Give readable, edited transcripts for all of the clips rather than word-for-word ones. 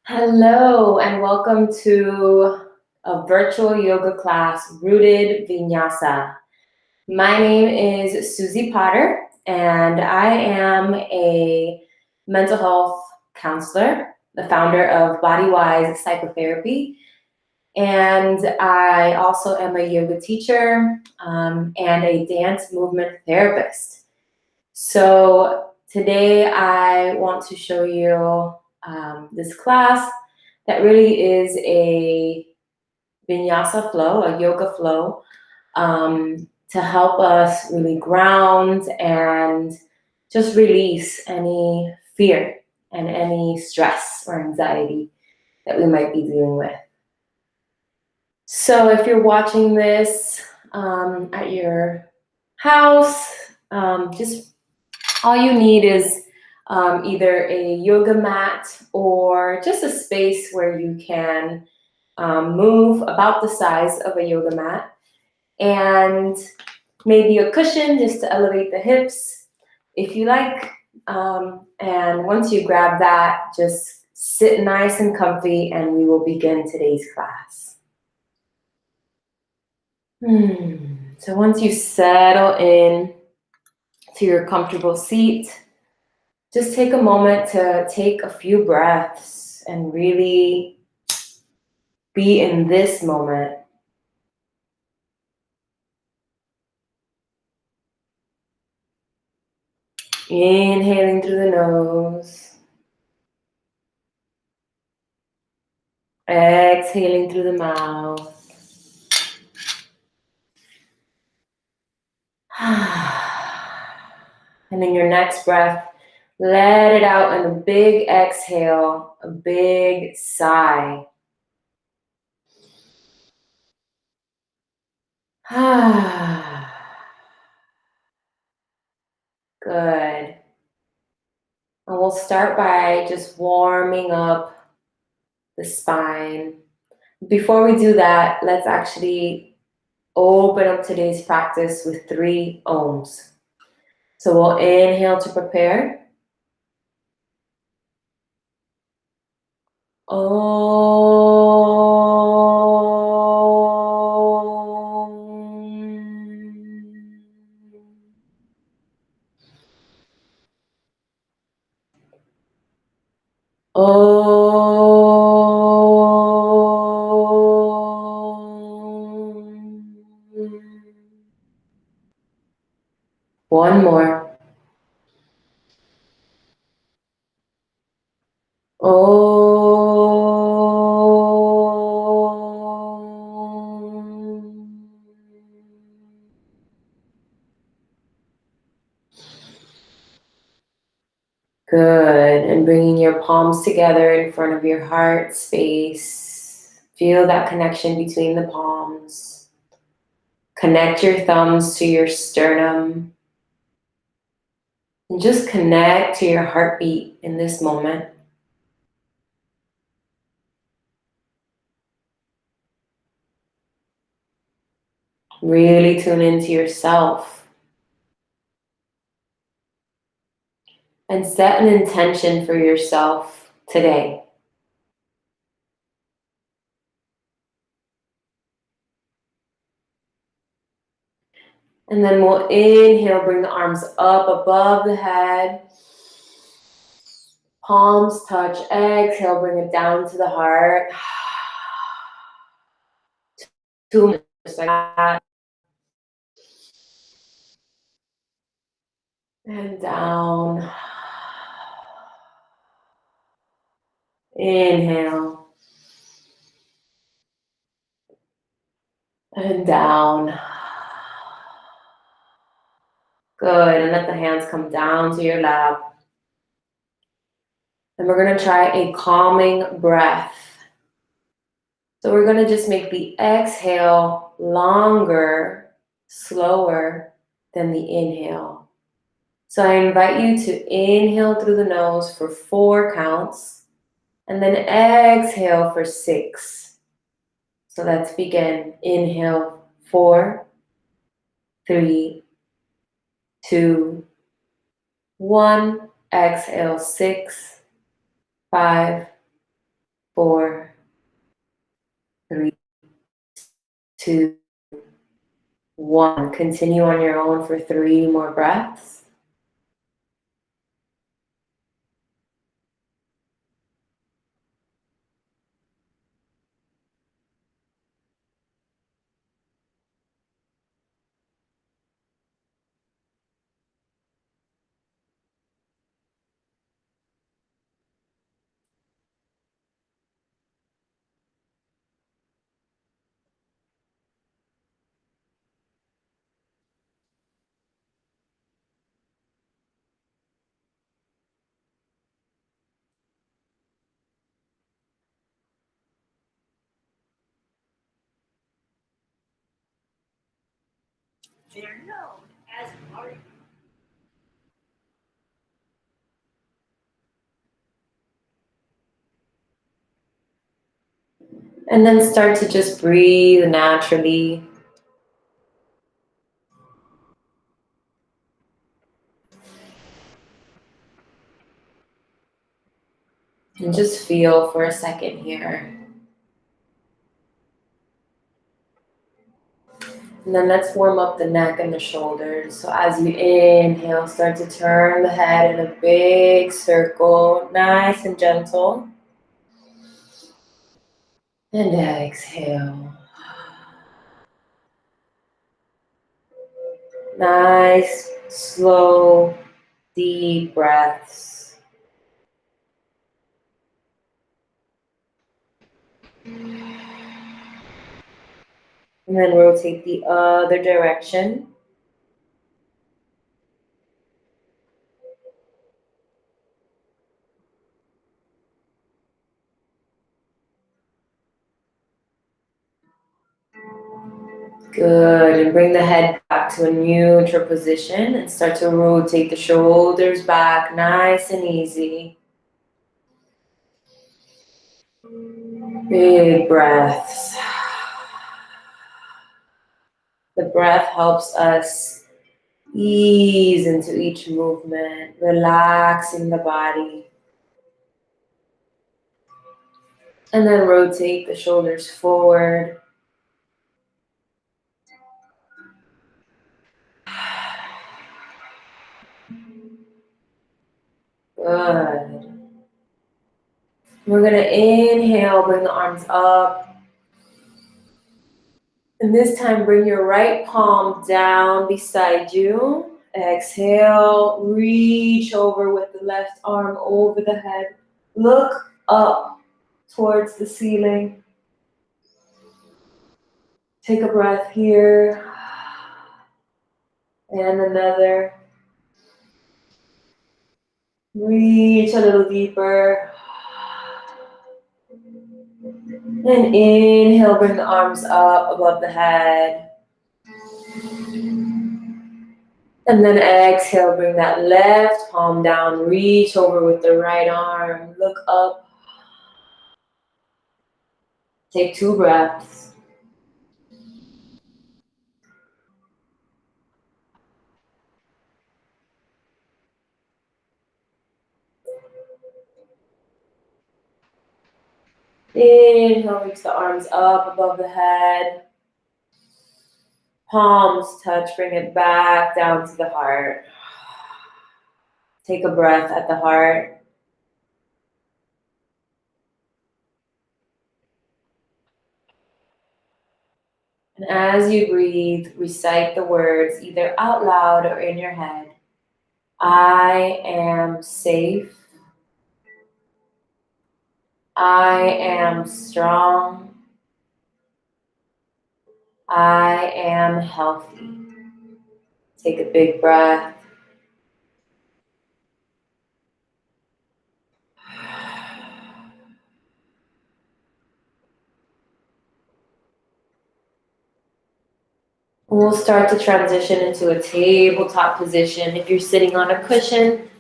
Hello and welcome to a virtual yoga class, Rooted Vinyasa. My name is Susie Potter and I am a mental health counselor, the founder of BodyWise Psychotherapy, and I also am a yoga teacher and a dance movement therapist. So today I want to show you this class that really is a vinyasa flow, a yoga flow, to help us really ground and just release any fear and any stress or anxiety that we might be dealing with. So if you're watching this at your house, just all you need is either a yoga mat or just a space where you can move about the size of a yoga mat, and maybe a cushion just to elevate the hips if you like. And once you grab that, just sit nice and comfy and we will begin today's class. So once you settle in to your comfortable seat, just take a moment to take a few breaths and really be in this moment. Inhaling through the nose. Exhaling through the mouth. And in your next breath, let it out in a big exhale, a big sigh. Good. And we'll start by just warming up the spine. Before we do that, let's actually open up today's practice with 3 ohms. So we'll inhale to prepare. One more. Good. And bringing your palms together in front of your heart space. Feel that connection between the palms. Connect your thumbs to your sternum. And just connect to your heartbeat in this moment. Really tune into yourself. And set an intention for yourself today. And then we'll inhale, bring the arms up above the head. Palms touch, exhale, bring it down to the heart. 2 minutes like that. And down. Inhale. And down. Good, and let the hands come down to your lap. And we're gonna try a calming breath. So we're gonna just make the exhale longer, slower than the inhale. So I invite you to inhale through the nose for 4 counts, and then exhale for 6. So let's begin. Inhale, 4, 3, 2, 1. Exhale, 6, 5, 4, 3, 2, 1. Continue on your own for 3 more breaths. They're known as Mario. And then start to just breathe naturally. And just feel for a second here. And then let's warm up the neck and the shoulders. So as you inhale, start to turn the head in a big circle, nice and gentle. And exhale. Nice, slow, deep breaths. And then rotate the other direction. Good, and bring the head back to a neutral position and start to rotate the shoulders back, nice and easy. Big breaths. The breath helps us ease into each movement, relaxing the body. And then rotate the shoulders forward. Good. We're gonna inhale, bring the arms up. And this time bring your right palm down beside you. Exhale, reach over with the left arm over the head. Look up towards the ceiling. Take a breath here. And another. Reach a little deeper. And inhale, bring the arms up above the head. And then exhale, bring that left palm down, reach over with the right arm, look up. Take 2 breaths. Inhale, reach the arms up above the head. Palms touch, bring it back down to the heart. Take a breath at the heart. And as you breathe, recite the words either out loud or in your head. I am safe. I am strong. I am healthy. Take a big breath. We'll start to transition into a tabletop position. If you're sitting on a cushion,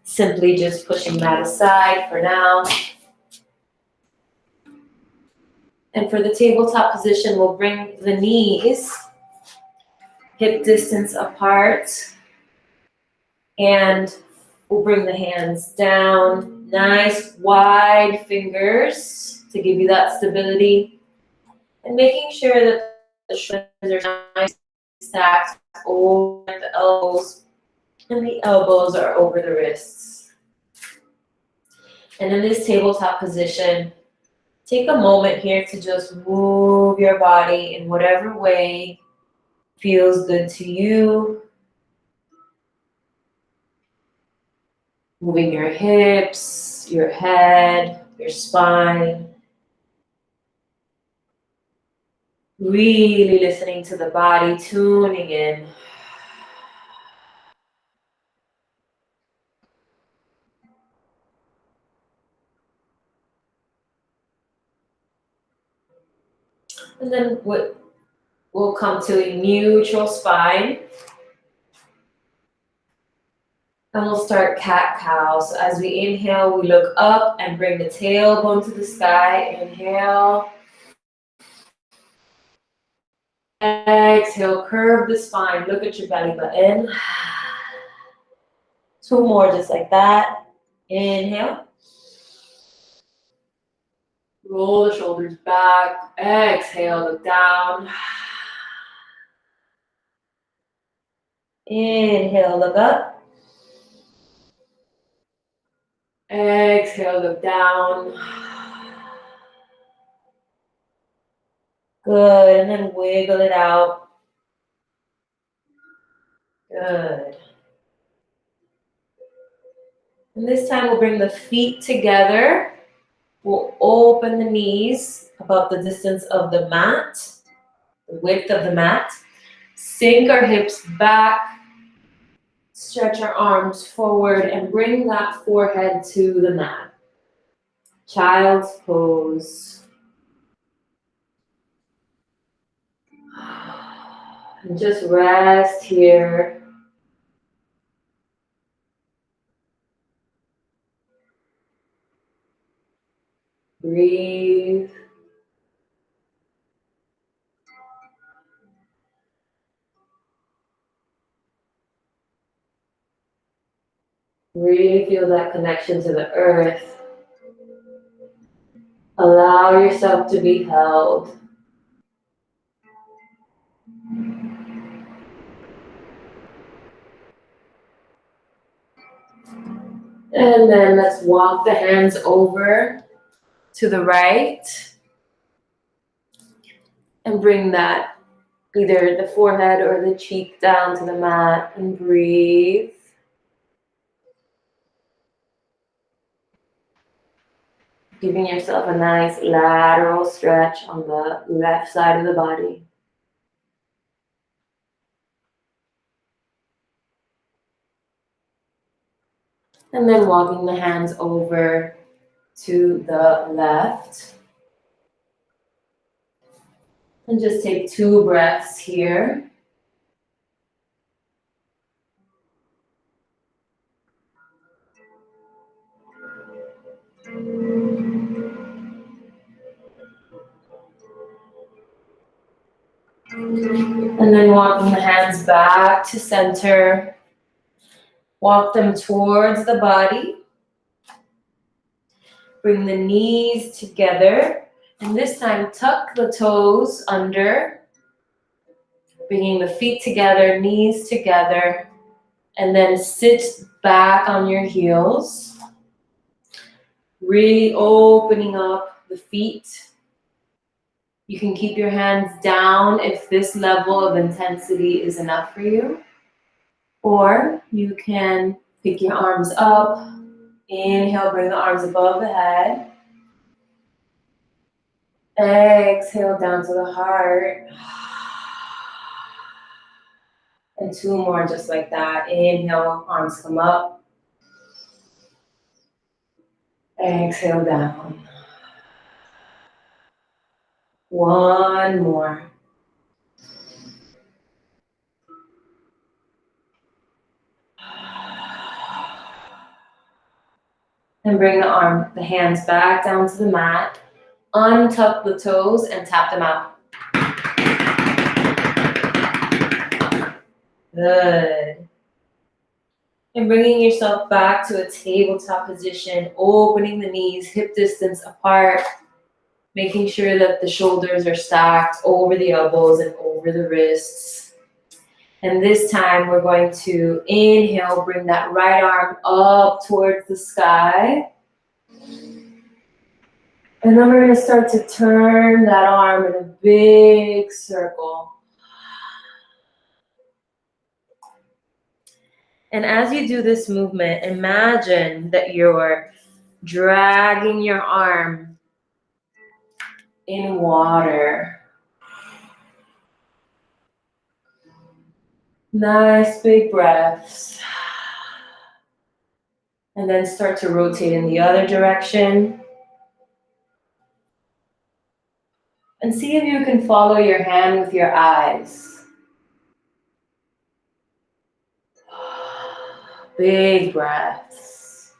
simply just pushing that aside for now. And for the tabletop position, we'll bring the knees hip distance apart and We'll bring the hands down. Nice wide fingers to give you that stability. And making sure that the shoulders are nice stacked over the elbows. And the elbows are over the wrists. And in this tabletop position, take a moment here to just move your body in whatever way feels good to you. Moving your hips, your head, your spine. Really listening to the body, tuning in. And then we'll come to a neutral spine. And we'll start cat-cow. So as we inhale, we look up and bring the tailbone to the sky. Inhale. Exhale, curve the spine. Look at your belly button. 2 more just like that. Inhale. Roll the shoulders back. Exhale, look down. Inhale, look up. Exhale, look down. Good, and then wiggle it out. Good. And this time we'll bring the feet together. We'll open the knees about the distance of the mat, the width of the mat. Sink our hips back. Stretch our arms forward and bring that forehead to the mat. Child's pose. And just rest here. Breathe. Really feel that connection to the earth. Allow yourself to be held. And then let's walk the hands over to the right. And bring that, either the forehead or the cheek down to the mat, and breathe. Giving yourself a nice lateral stretch on the left side of the body. And then walking the hands over to the left. And just take 2 breaths here. And then walking the hands back to center. Walk them towards the body. Bring the knees together. And this time, tuck the toes under. Bringing the feet together, knees together. And then sit back on your heels. Really opening up the feet. You can keep your hands down if this level of intensity is enough for you. Or you can pick your arms up. Inhale, bring the arms above the head. Exhale down to the heart. And 2 more just like that. Inhale, arms come up. Exhale down. 1 more. And bring the hands back down to the mat. Untuck the toes and tap them out. Good. And bringing yourself back to a tabletop position, opening the knees, hip distance apart, making sure that the shoulders are stacked over the elbows and over the wrists. And this time we're going to inhale, bring that right arm up towards the sky. And then we're going to start to turn that arm in a big circle. And as you do this movement, imagine that you're dragging your arm in water. Nice big breaths. And then start to rotate in the other direction. And see if you can follow your hand with your eyes. Big breaths.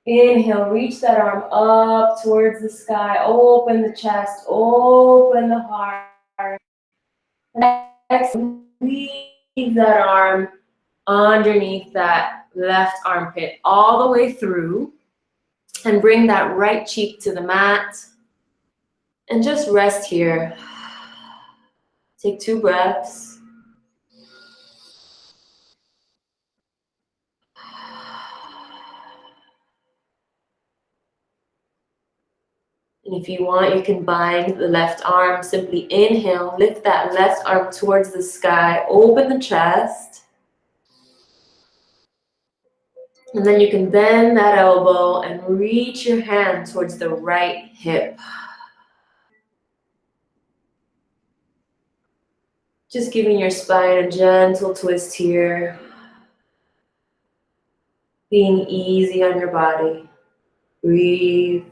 Inhale, reach that arm up towards the sky. Open the chest, open the heart. And exhale, leave that arm underneath that left armpit all the way through. And bring that right cheek to the mat. And just rest here. Take 2 breaths. And if you want, you can bind the left arm. Simply inhale, lift that left arm towards the sky, open the chest. And then you can bend that elbow and reach your hand towards the right hip. Just giving your spine a gentle twist here. Being easy on your body. Breathe.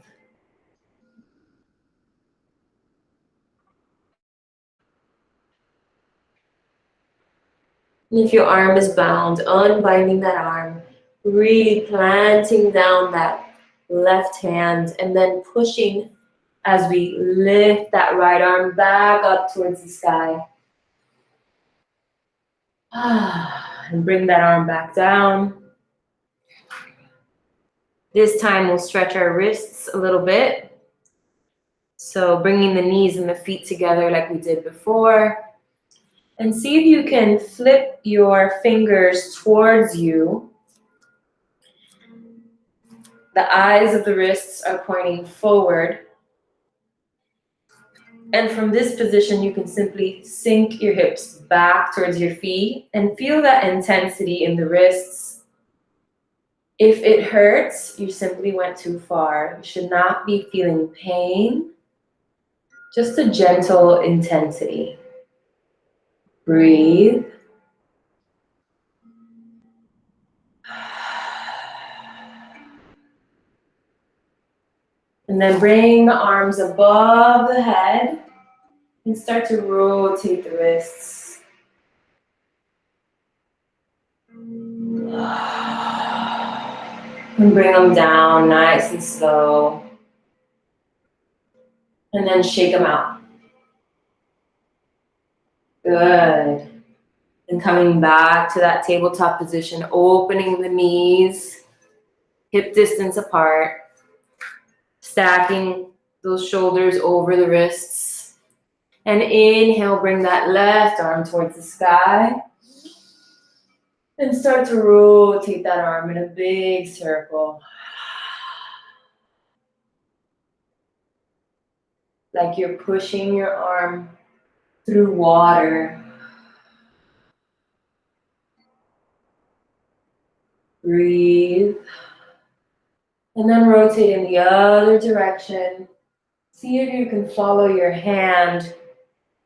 And if your arm is bound, unbinding that arm, really planting down that left hand and then pushing as we lift that right arm back up towards the sky. And bring that arm back down. This time we'll stretch our wrists a little bit. So bringing the knees and the feet together like we did before. And see if you can flip your fingers towards you. The eyes of the wrists are pointing forward. And from this position, you can simply sink your hips back towards your feet and feel that intensity in the wrists. If it hurts, you simply went too far. You should not be feeling pain, just a gentle intensity. Breathe. And then bring the arms above the head and start to rotate the wrists. And bring them down nice and slow. And then shake them out. Good. And coming back to that tabletop position, opening the knees, hip distance apart, stacking those shoulders over the wrists. And inhale, bring that left arm towards the sky. And start to rotate that arm in a big circle. Like you're pushing your arm through water. Breathe. And then rotate in the other direction. See if you can follow your hand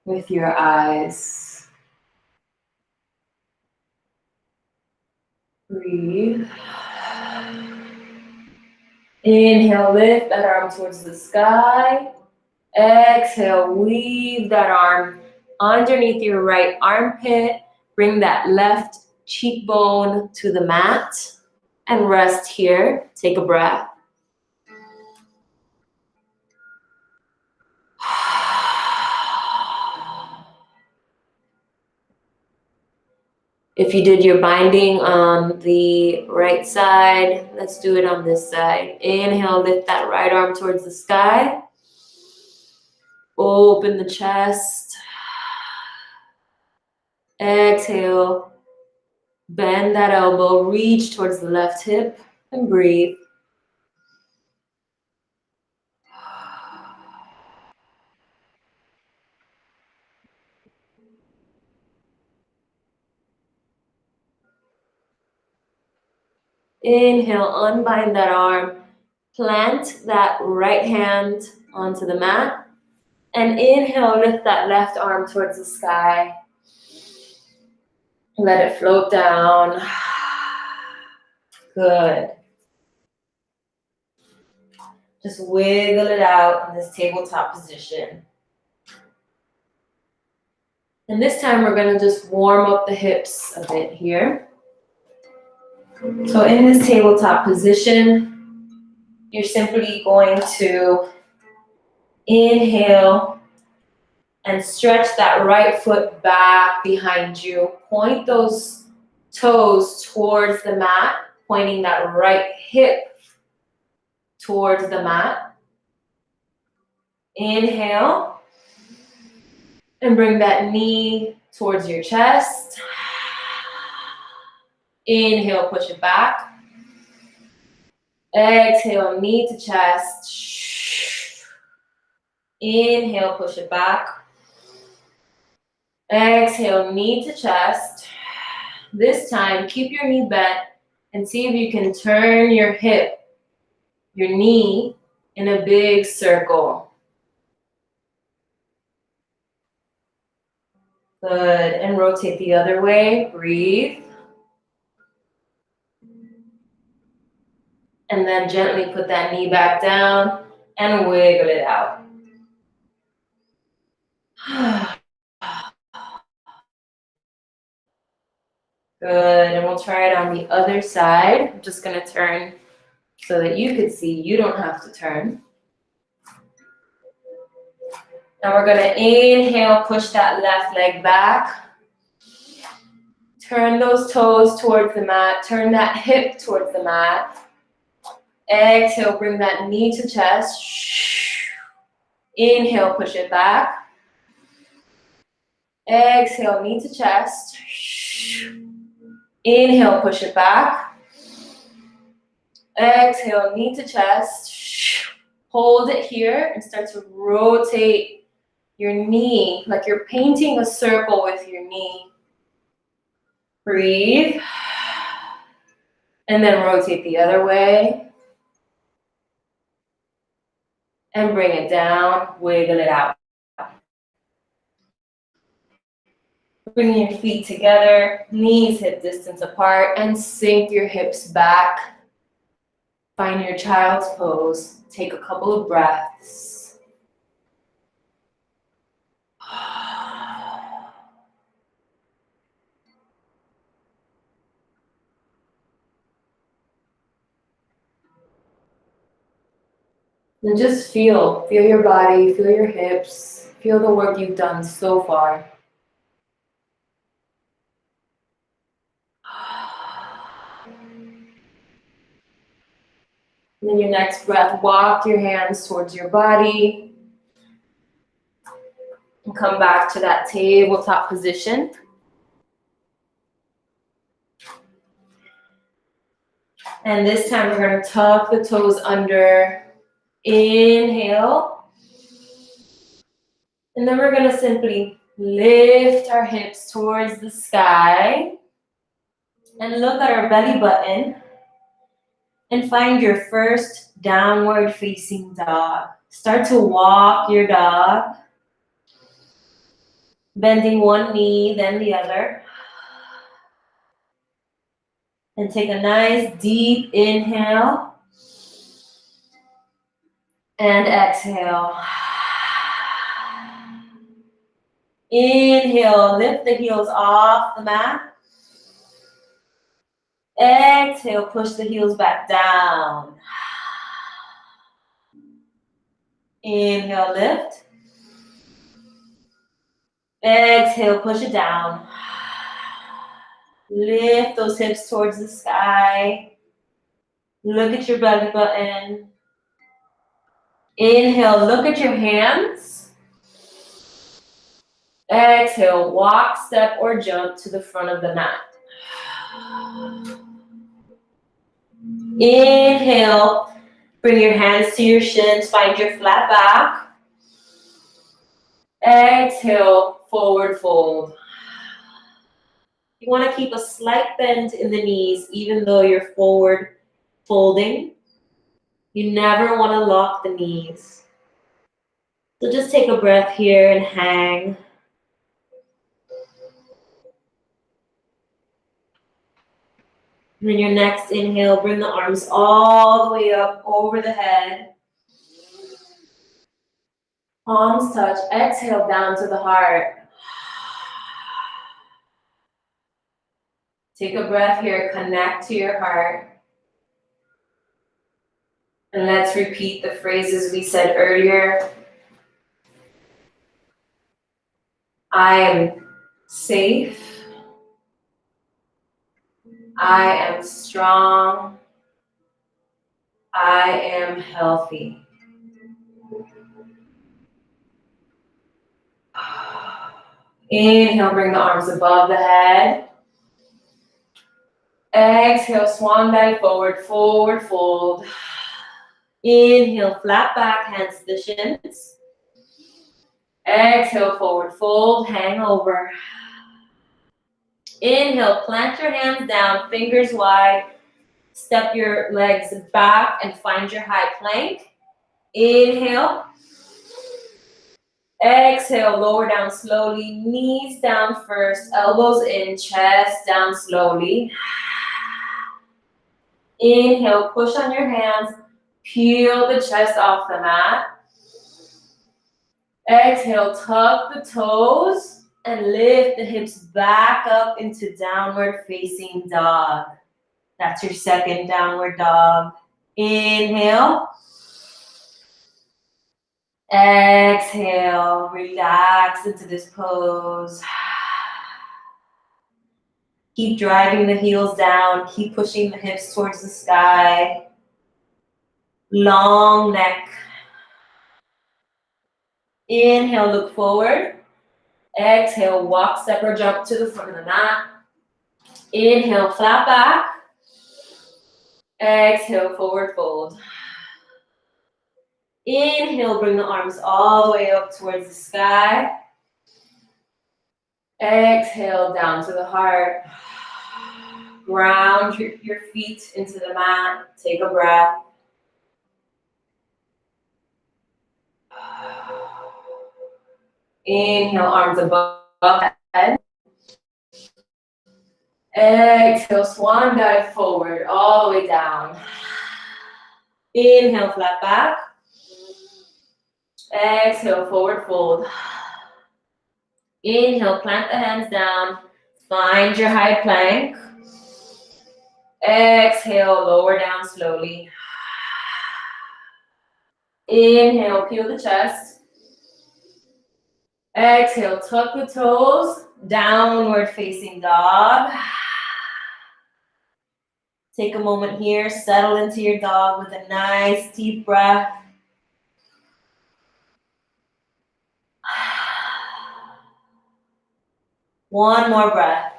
with your eyes. Breathe. Inhale, lift that arm towards the sky. Exhale, weave that arm underneath your right armpit. Bring that left cheekbone to the mat and rest here. Take a breath. If you did your binding on the right side, let's do it on this side. Inhale, lift that right arm towards the sky. Open the chest. Exhale. Bend that elbow, reach towards the left hip, and breathe. Inhale, unbind that arm. Plant that right hand onto the mat. And inhale, lift that left arm towards the sky. Let it float down. Good. Just wiggle it out in this tabletop position. And this time we're going to just warm up the hips a bit here. So in this tabletop position, you're simply going to inhale and stretch that right foot back behind you. Point those toes towards the mat, pointing that right hip towards the mat. Inhale and bring that knee towards your chest. Inhale, push it back. Exhale, knee to chest. Inhale, push it back. Exhale, knee to chest. This time, keep your knee bent and see if you can turn your hip, your knee, in a big circle. Good, and rotate the other way. Breathe. And then gently put that knee back down and wiggle it out. Good, and we'll try it on the other side. I'm just gonna turn so that you could see, you don't have to turn. Now we're gonna inhale, push that left leg back. Turn those toes towards the mat, turn that hip towards the mat. Exhale, bring that knee to chest. Inhale, push it back. Exhale, knee to chest. Inhale, push it back. Exhale, knee to chest. Hold it here and start to rotate your knee like you're painting a circle with your knee. Breathe. And then rotate the other way. And bring it down, wiggle it out. Bring your feet together, knees hip distance apart, and sink your hips back. Find your child's pose. Take a couple of breaths. And just feel your body, feel your hips, feel the work you've done so far. And then your next breath, walk your hands towards your body. And come back to that tabletop position. And this time we're going to tuck the toes under. Inhale. And then we're going to simply lift our hips towards the sky. And look at our belly button. And find your first downward facing dog. Start to walk your dog. Bending one knee, then the other. And take a nice deep inhale. And exhale. Inhale, lift the heels off the mat. Exhale, push the heels back down. Inhale, lift. Exhale, push it down. Lift those hips towards the sky. Look at your belly button. Inhale, look at your hands. Exhale, walk, step, or jump to the front of the mat. Inhale, bring your hands to your shins, find your flat back. Exhale, forward fold. You want to keep a slight bend in the knees even though you're forward folding. You never want to lock the knees. So just take a breath here and hang. And then your next inhale, bring the arms all the way up over the head. Palms touch. Exhale down to the heart. Take a breath here. Connect to your heart. And let's repeat the phrases we said earlier. I am safe. I am strong. I am healthy. Inhale, bring the arms above the head. Exhale, swan dive forward, forward fold. Inhale, flat back, hands to the shins. Exhale, forward fold, hang over. Inhale, plant your hands down, fingers wide. Step your legs back and find your high plank. Inhale. Exhale, lower down slowly, knees down first, elbows in, chest down slowly. Inhale, push on your hands, peel the chest off the mat. Exhale, tuck the toes and lift the hips back up into downward facing dog. That's your second downward dog. Inhale. Exhale, relax into this pose. Keep driving the heels down. Keep pushing the hips towards the sky. Long neck. Inhale, look forward. Exhale, walk, step, or jump to the front of the mat. Inhale, flat back. Exhale, forward fold. Inhale, bring the arms all the way up towards the sky. Exhale, down to the heart. Ground your feet into the mat. Take a breath. Inhale, arms above the head. Exhale, swan dive forward, all the way down. Inhale, flat back. Exhale, forward fold. Inhale, plant the hands down. Find your high plank. Exhale, lower down slowly. Inhale, peel the chest. Exhale, tuck the toes. Downward facing dog. Take a moment here, settle into your dog with a nice deep breath. One more breath.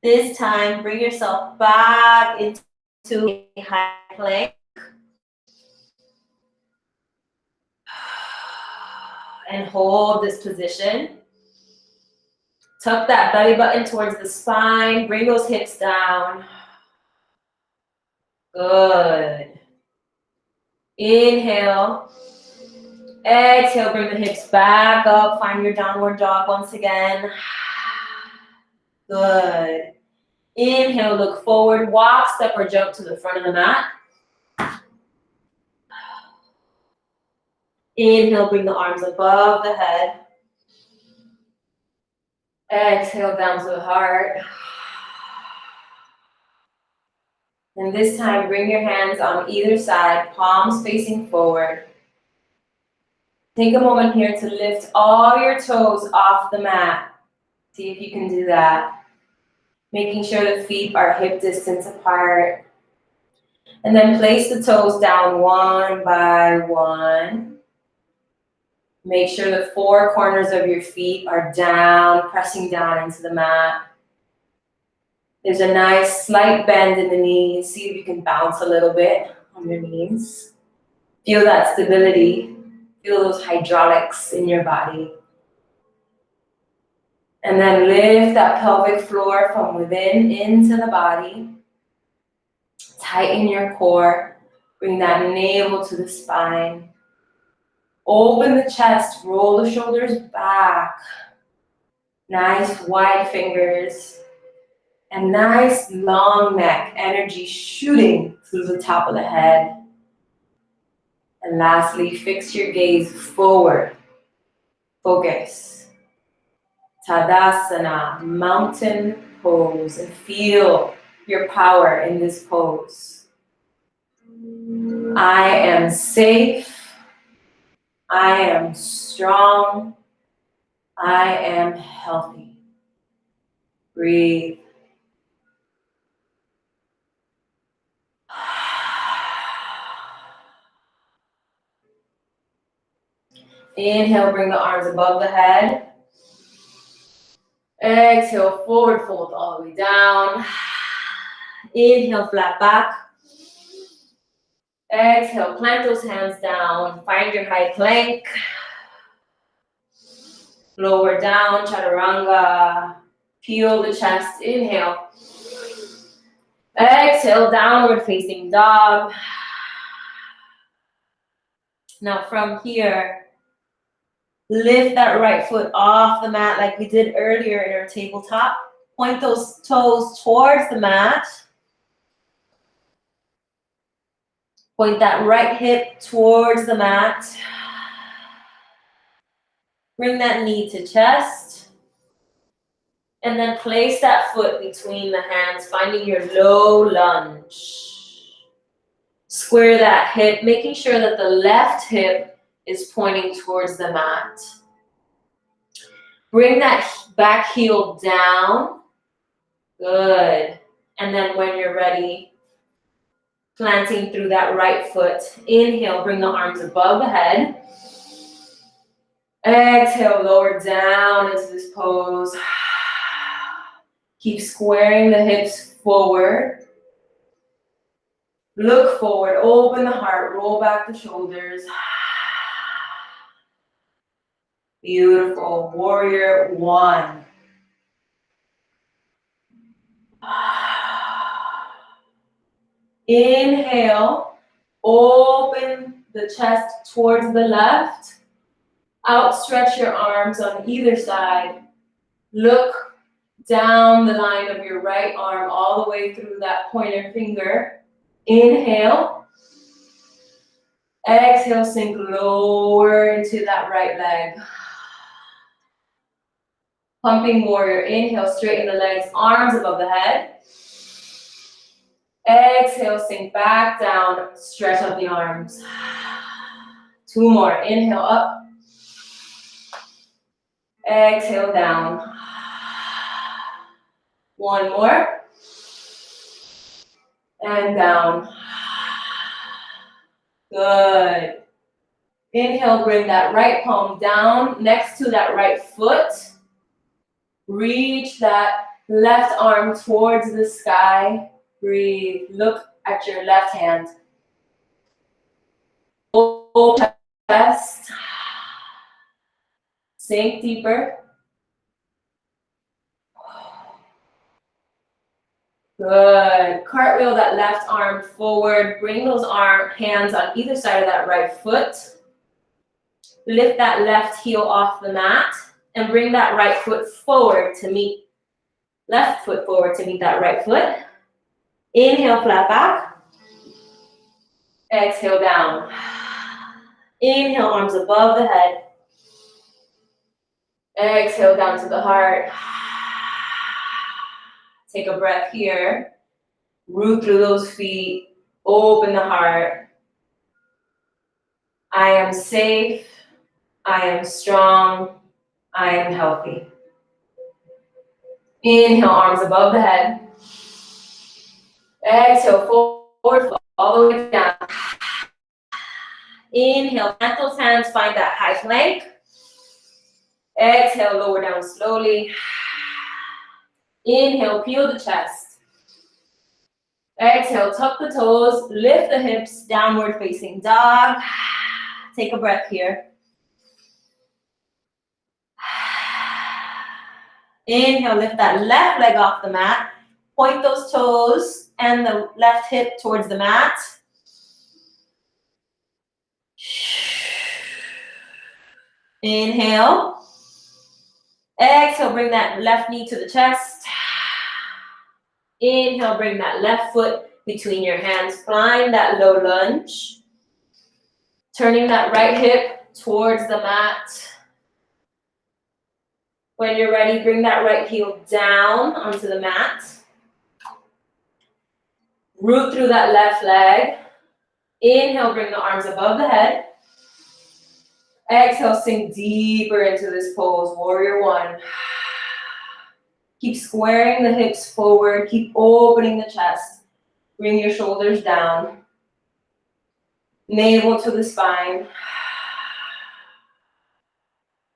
This time, bring yourself back into a high plank. And hold this position. Tuck that belly button towards the spine. Bring those hips down. Good. Inhale. Exhale, bring the hips back up. Find your downward dog once again. Good. Inhale, look forward. Walk, step, or jump to the front of the mat. Inhale, bring the arms above the head. Exhale, down to the heart. And this time, bring your hands on either side, palms facing forward. Take a moment here to lift all your toes off the mat. See if you can do that. Making sure the feet are hip distance apart. And then place the toes down one by one. Make sure the four corners of your feet are down, pressing down into the mat. There's a nice slight bend in the knees. See if you can bounce a little bit on your knees. Feel that stability. Feel those hydraulics in your body. And then lift that pelvic floor from within into the body. Tighten your core. Bring that navel to the spine. Open the chest. Roll the shoulders back. Nice wide fingers. And nice long neck. Energy shooting through the top of the head. And lastly, fix your gaze forward. Focus. Tadasana, mountain pose, and feel your power in this pose. I am safe. I am strong. I am healthy. Breathe. Inhale, bring the arms above the head. Exhale, forward fold all the way down. Inhale, flat back. Exhale, plant those hands down. Find your high plank. Lower down, chaturanga. Peel the chest. Inhale. Exhale, downward facing dog. Now from here, lift that right foot off the mat like we did earlier in our tabletop. Point those toes towards the mat. Point that right hip towards the mat. Bring that knee to chest. And then place that foot between the hands, finding your low lunge. Square that hip, making sure that the left hip is pointing towards the mat. Bring that back heel down. Good. And then when you're ready, planting through that right foot. Inhale, bring the arms above the head. Exhale, lower down into this pose. Keep squaring the hips forward. Look forward, open the heart, roll back the shoulders. Beautiful. Warrior one. Inhale, open the chest towards the left. Outstretch your arms on either side. Look down the line of your right arm all the way through that pointer finger. Inhale. Exhale, sink lower into that right leg. Pumping warrior. Inhale, straighten the legs, arms above the head. Exhale, sink back down, stretch out the arms. Two more. Inhale, up. Exhale, down. One more. And down. Good. Inhale, bring that right palm down next to that right foot. Reach that left arm towards the sky. Breathe. Look at your left hand. Open chest. Sink deeper. Good. Cartwheel that left arm forward. Bring those hands on either side of that right foot. Lift that left heel off the mat and bring that right foot forward to meet, left foot forward to meet that right foot. Inhale, flat back. Exhale, down. Inhale, arms above the head. Exhale, down to the heart. Take a breath here. Root through those feet. Open the heart. I am safe. I am strong. I am healthy. Inhale, arms above the head. Exhale, forward, all the way down. Inhale, plant those hands, find that high plank. Exhale, lower down slowly. Inhale, peel the chest. Exhale, tuck the toes, lift the hips, downward facing dog. Take a breath here. Inhale, lift that left leg off the mat. Point those toes and the left hip towards the mat. Inhale. Exhale, bring that left knee to the chest. Inhale, bring that left foot between your hands. Climb that low lunge. Turning that right hip towards the mat. When you're ready, bring that right heel down onto the mat. Root through that left leg. Inhale, bring the arms above the head. Exhale, sink deeper into this pose, warrior one. Keep squaring the hips forward, keep opening the chest. Bring your shoulders down. Navel to the spine.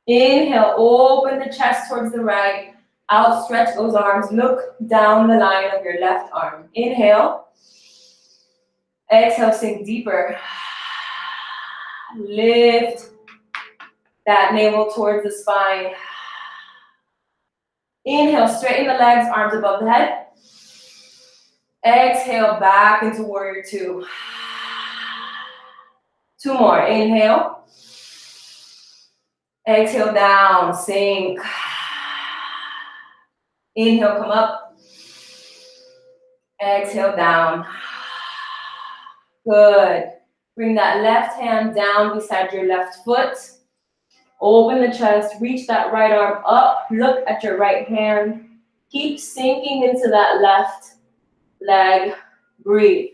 Inhale, open the chest towards the right. Outstretch those arms, look down the line of your left arm. Inhale. Exhale, sink deeper. Lift that navel towards the spine. Inhale, straighten the legs, arms above the head. Exhale, back into warrior two. Two more, inhale. Exhale, down, sink. Inhale, come up. Exhale, down. Good. Bring that left hand down beside your left foot. Open the chest, reach that right arm up, look at your right hand. Keep sinking into that left leg. Breathe.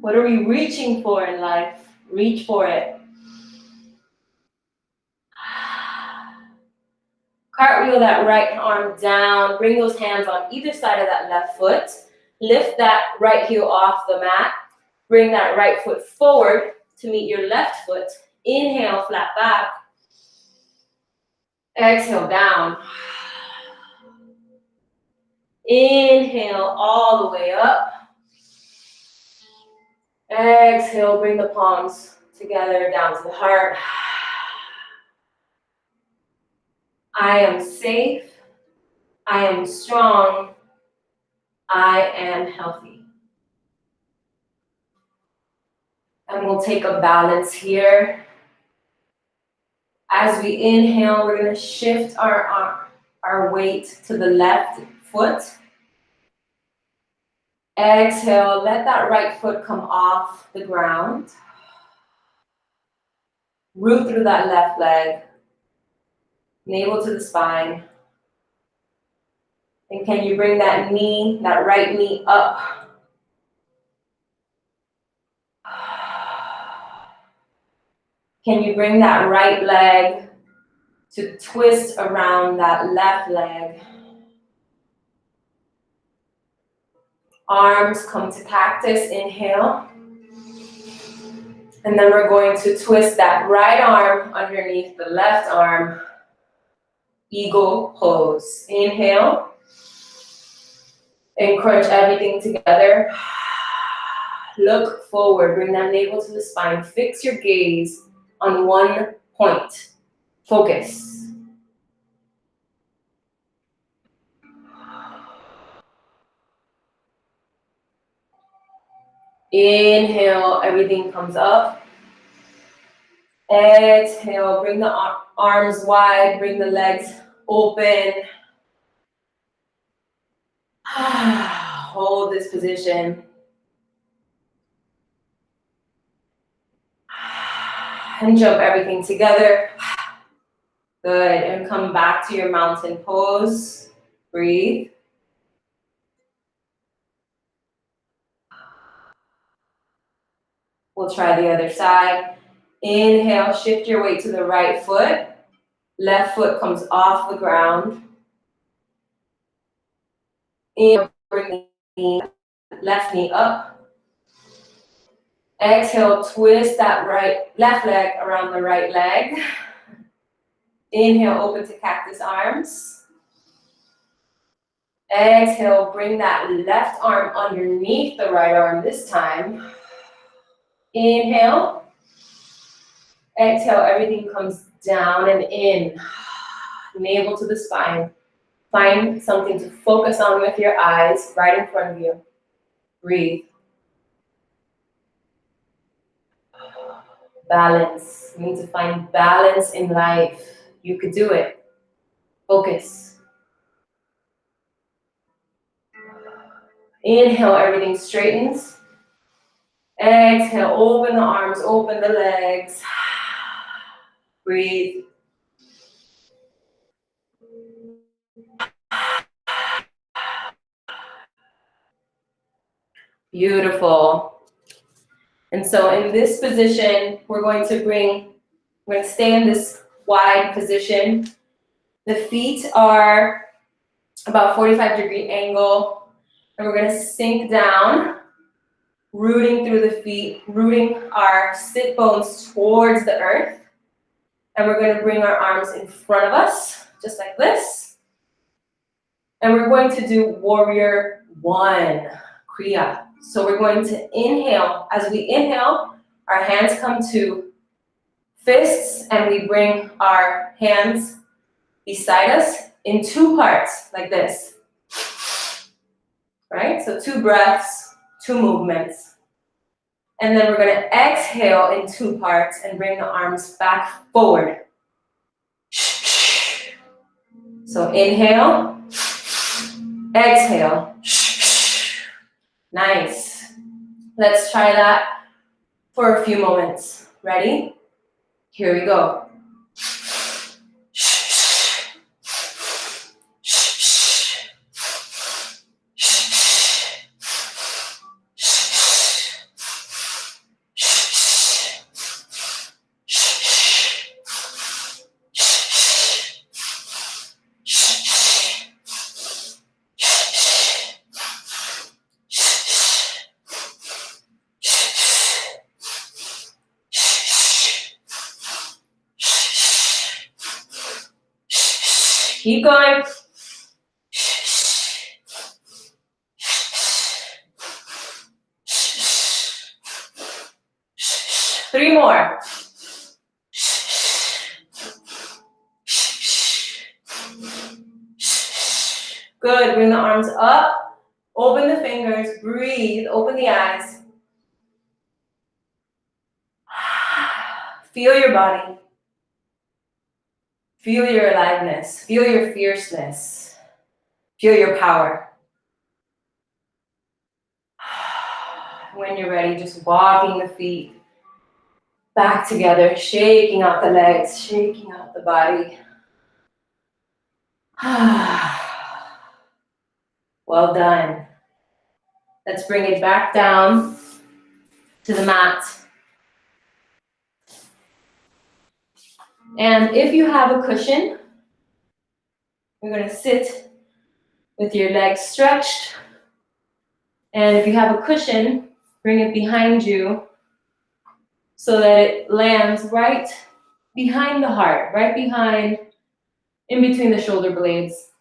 What are we reaching for in life? Reach for it. Cartwheel that right arm down. Bring those hands on either side of that left foot. Lift that right heel off the mat. Bring that right foot forward to meet your left foot. Inhale, flat back. Exhale, down. Inhale all the way up. Exhale, bring the palms together down to the heart. I am safe. I am strong. I am healthy. And we'll take a balance here. As we inhale, we're going to shift our weight to the left foot. Exhale, let that right foot come off the ground. Root through that left leg. Navel to the spine. And can you bring that knee, that right knee up? Can you bring that right leg to twist around that left leg? Arms come to cactus, inhale. And then we're going to twist that right arm underneath the left arm. Eagle pose. Inhale. And crunch everything together. Look forward, bring that navel to the spine. Fix your gaze on one point. Focus. Inhale, everything comes up. Exhale, bring the arms wide, bring the legs open. Hold this position. And jump everything together. Good, and come back to your mountain pose. Breathe. We'll try the other side. Inhale, shift your weight to the right foot. Left foot comes off the ground. Inhale, bring the left knee up. Exhale, twist that left leg around the right leg. Inhale, open to cactus arms. Exhale, bring that left arm underneath the right arm this time. Inhale. Exhale, everything comes down and in. Navel to the spine. Find something to focus on with your eyes right in front of you. Breathe. Balance. You need to find balance in life. You could do it. Focus. Inhale, everything straightens. Exhale, open the arms, open the legs. Breathe. Beautiful. And so in this position, we're going to stay in this wide position. The feet are about 45-degree angle, and we're gonna sink down, rooting through the feet, rooting our sit bones towards the earth. And we're gonna bring our arms in front of us, just like this. And we're going to do warrior one, Kriya. So we're going to inhale. As we inhale, our hands come to fists, and we bring our hands beside us in two parts, like this. Right? So 2 breaths, 2 movements. And then we're going to exhale in 2 parts and bring the arms back forward. So inhale, exhale. Nice. Let's try that for a few moments. Ready? Here we go. Keep going. 3 more. Good. Bring the arms up. Open the fingers. Breathe. Open the eyes. Feel your body. Feel your aliveness. Feel your fierceness. Feel your power. When you're ready, just walking the feet back together, shaking out the legs, shaking out the body. Well done. Let's bring it back down to the mat. And if you have a cushion, you're going to sit with your legs stretched. And if you have a cushion, bring it behind you so that it lands right behind the heart, right behind, in between the shoulder blades.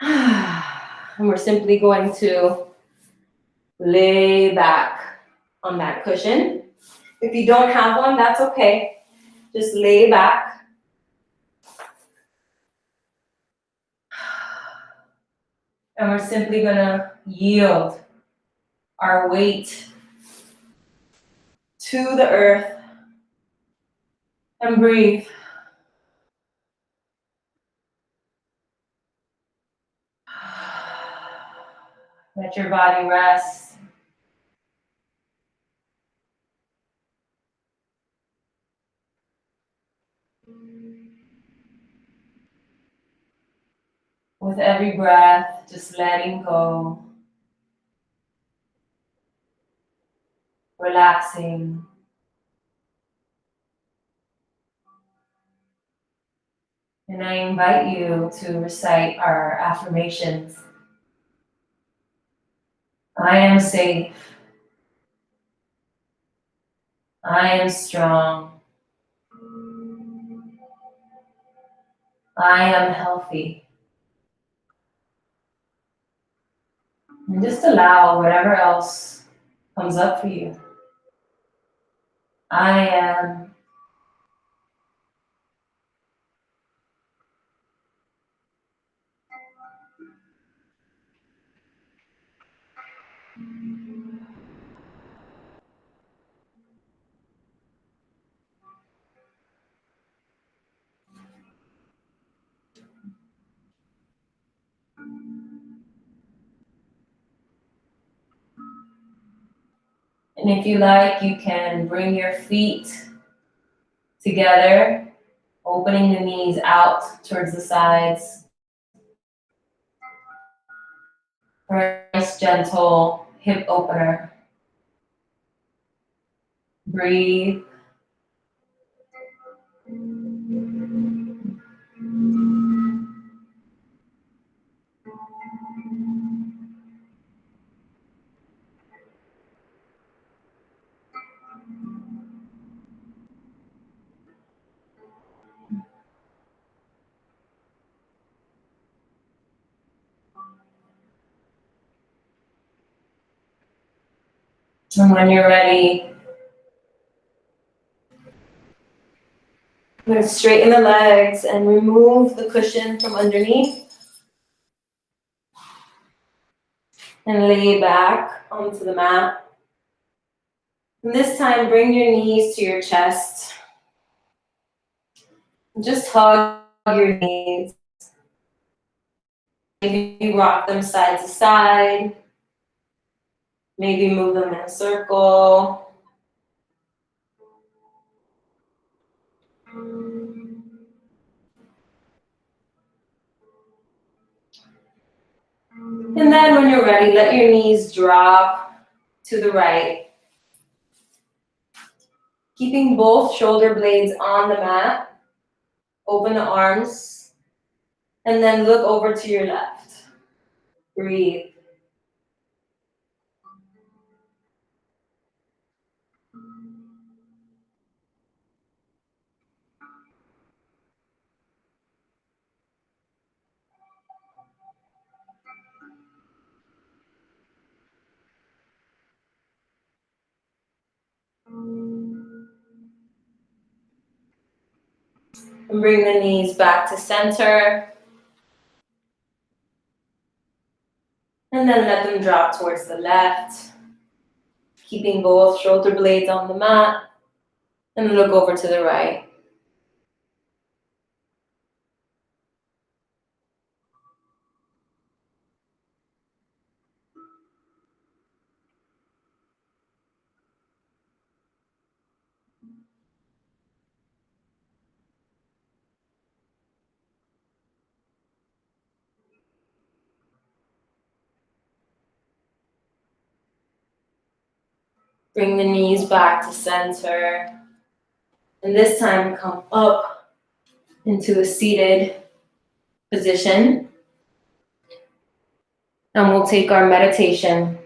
And we're simply going to lay back on that cushion. If you don't have one, that's okay. Just lay back. And we're simply gonna yield our weight to the earth and breathe. Let your body rest. With every breath, just letting go. relaxing. And I invite you to recite our affirmations. I am safe. I am strong. I am healthy. And just allow whatever else comes up for you. I am. And if you like, you can bring your feet together, opening the knees out towards the sides. For a nice, gentle hip opener. Breathe. And when you're ready, I'm going to straighten the legs and remove the cushion from underneath. And lay back onto the mat. And this time, bring your knees to your chest. Just hug your knees. Maybe rock them side to side. Maybe move them in a circle. And then when you're ready, let your knees drop to the right. Keeping both shoulder blades on the mat. Open the arms. And then look over to your left. Breathe. And bring the knees back to center. And then let them drop towards the left. Keeping both shoulder blades on the mat. And look over to the right. Bring the knees back to center. And this time come up into a seated position. And we'll take our meditation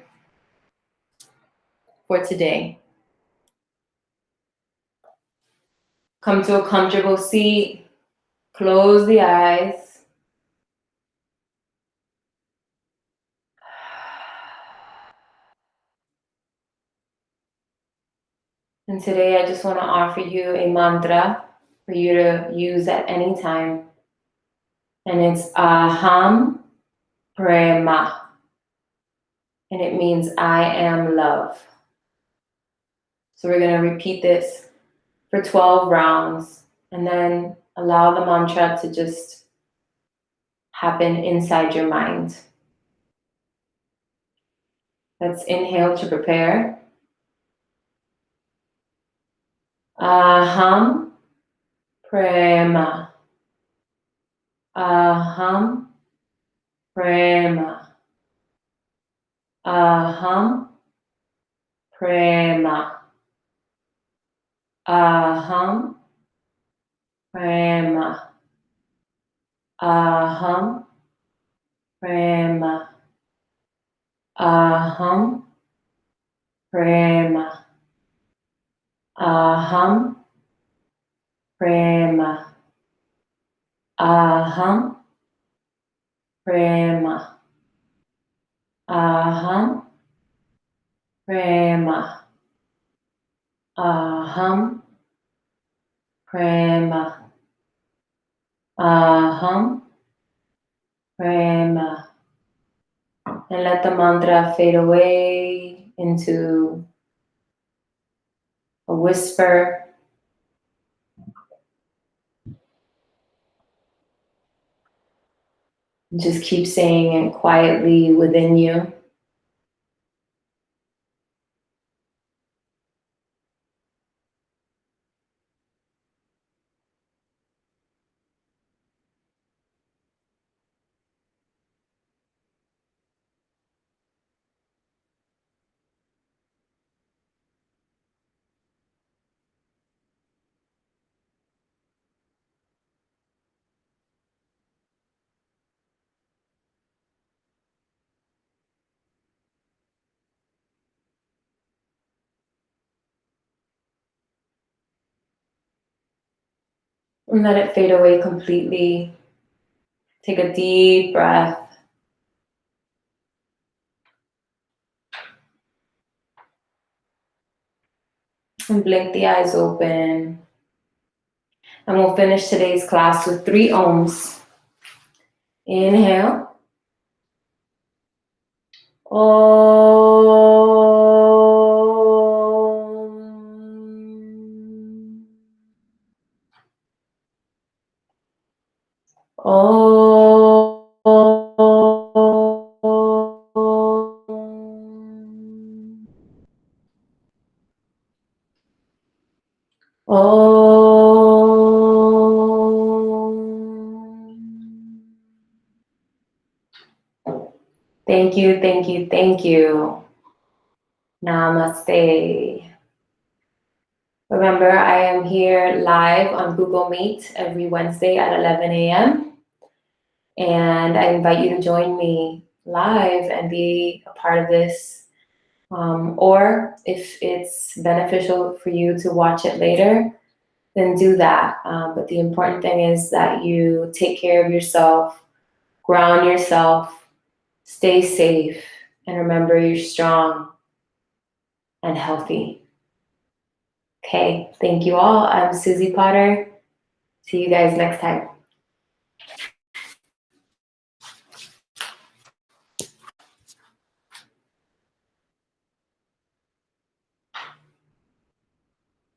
for today. Come to a comfortable seat. Close the eyes. And today I just want to offer you a mantra for you to use at any time. And it's Aham Prema. And it means I am love. So we're going to repeat this for 12 rounds. And then allow the mantra to just happen inside your mind. Let's inhale to prepare. Aham Prema. Aham Prema. Aham prema, aham, prema, aham, prema, aham, prema, aham, prema, aham, prema, aham, prema, aham, prema, aham, prema. And let the mantra fade away into a whisper. Just keep saying it quietly within you. And let it fade away completely. Take a deep breath. And blink the eyes open. And we'll finish today's class with 3 ohms. Inhale. Om. Thank you, thank you, thank you. Namaste. Remember, I am here live on Google Meet every Wednesday at 11 a.m. And I invite you to join me live and be a part of this. Or if it's beneficial for you to watch it later, then do that. But the important thing is that you take care of yourself, ground yourself, stay safe, and remember you're strong and healthy. Okay, thank you all. I'm Susie Potter. See you guys next time.